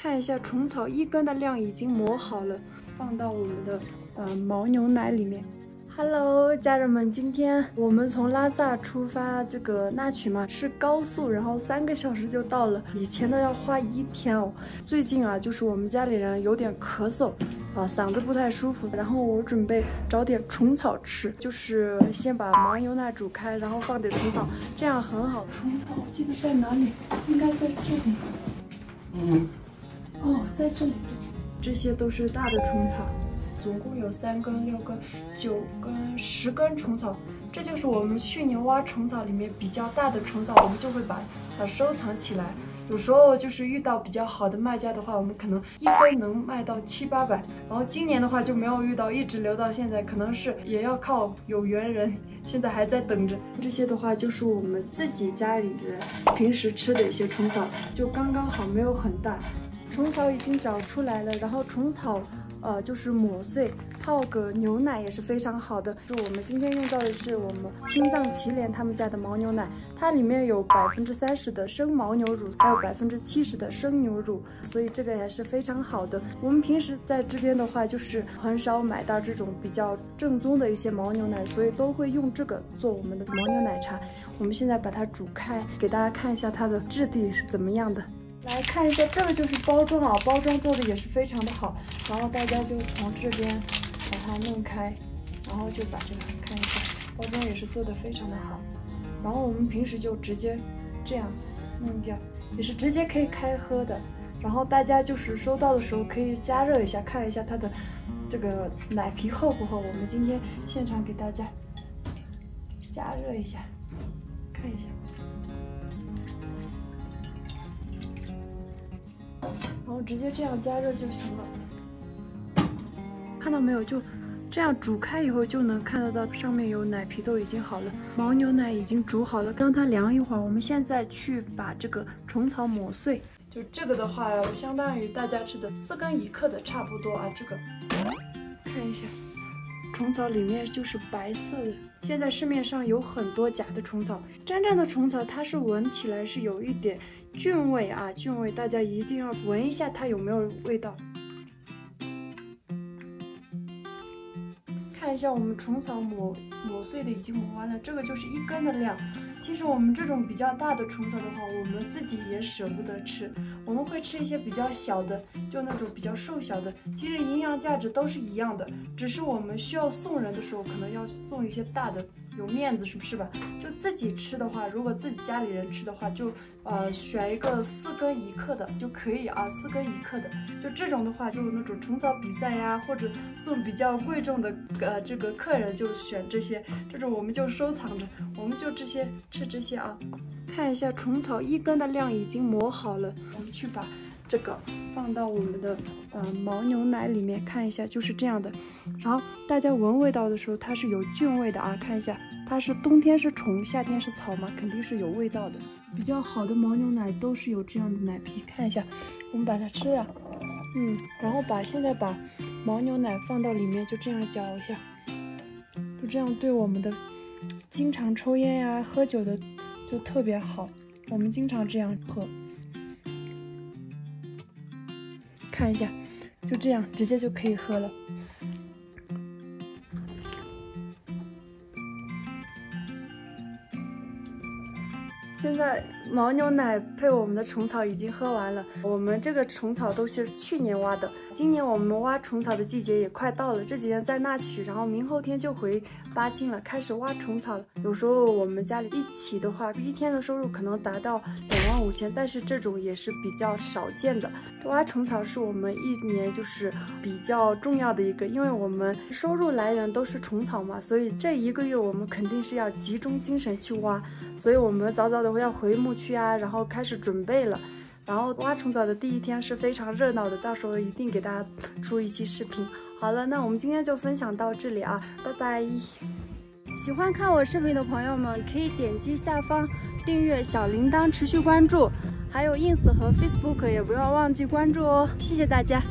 看一下虫草1根的量已经磨好了，放到我们的牦牛奶里面。Hello， 家人们，今天我们从拉萨出发，这个那曲嘛是高速，然后3个小时就到了，以前的要花1天哦。最近啊，就是我们家里人有点咳嗽啊，嗓子不太舒服，然后我准备找点虫草吃，就是先把牦牛奶煮开，然后放点虫草，这样很好。虫草我记得在哪里？应该在这里。哦，在这里，这些都是大的虫草。总共有3根、6根、9根、10根虫草，这就是我们去年挖虫草里面比较大的虫草，我们就会把它收藏起来。有时候就是遇到比较好的卖家的话，我们可能1根能卖到700、800，然后今年的话就没有遇到，一直留到现在，可能是也要靠有缘人，现在还在等着。这些的话就是我们自己家里人平时吃的一些虫草，就刚刚好，没有很大。虫草已经找出来了，然后虫草就是磨碎泡个牛奶也是非常好的。就我们今天用到的是我们青藏祁连他们家的牦牛奶，它里面有30%的生牦牛乳，还有70%的生牛乳，所以这个也是非常好的。我们平时在这边的话，就是很少买到这种比较正宗的一些牦牛奶，所以都会用这个做我们的牦牛奶茶。我们现在把它煮开，给大家看一下它的质地是怎么样的。来看一下，这个就是包装啊，包装做的也是非常的好。然后大家就从这边把它弄开，然后就把这个看一下，包装也是做的非常的好。然后我们平时就直接这样弄掉，也是直接可以开喝的。然后大家就是收到的时候可以加热一下，看一下它的这个奶皮厚不厚。我们今天现场给大家加热一下，看一下。然后直接这样加热就行了，看到没有？就这样煮开以后就能看得到上面有奶皮都已经好了，牦牛奶已经煮好了，让它凉一会儿。我们现在去把这个虫草磨碎，就这个的话相当于大家吃的4根1克的差不多啊。这个看一下，虫草里面就是白色的。现在市面上有很多假的虫草，真正的虫草它是闻起来是有一点菌味啊，菌味大家一定要闻一下它有没有味道。看一下我们虫草磨碎的已经磨完了，这个就是1根的量。其实我们这种比较大的虫草的话，我们自己也舍不得吃，我们会吃一些比较小的，就那种比较瘦小的，其实营养价值都是一样的，只是我们需要送人的时候可能要送一些大的，有面子，是不是吧？就自己吃的话，如果自己家里人吃的话，就选一个4根1克的就可以啊，4根1克的，就这种的话，就那种虫草比赛呀，或者送比较贵重的这个客人就选这些，这种我们就收藏着，我们就这些吃这些啊。看一下虫草1根的量已经磨好了，我们去把这个放到我们的牦牛奶里面，看一下就是这样的。然后大家闻味道的时候，它是有菌味的啊，看一下，它是冬天是虫，夏天是草嘛，肯定是有味道的。比较好的牦牛奶都是有这样的奶皮，看一下，我们把它吃了，然后现在把牦牛奶放到里面，就这样搅一下，就这样对我们的经常抽烟呀、喝酒的就特别好，我们经常这样喝。看一下，就这样直接就可以喝了。现在牦牛奶配我们的虫草已经喝完了，我们这个虫草都是去年挖的，今年我们挖虫草的季节也快到了，这几天在那曲，然后明后天就回巴青了，开始挖虫草了。有时候我们家里一起的话，1天的收入可能达到25000，但是这种也是比较少见的。挖虫草是我们1年就是比较重要的一个，因为我们收入来源都是虫草嘛，所以这1个月我们肯定是要集中精神去挖，所以我们早早的要回牧区啊，然后开始准备了。然后挖虫草的第1天是非常热闹的，到时候一定给大家出一期视频。好了，那我们今天就分享到这里啊，拜拜。喜欢看我视频的朋友们可以点击下方订阅小铃铛，持续关注，还有 ins 和 Facebook 也不要忘记关注哦，谢谢大家。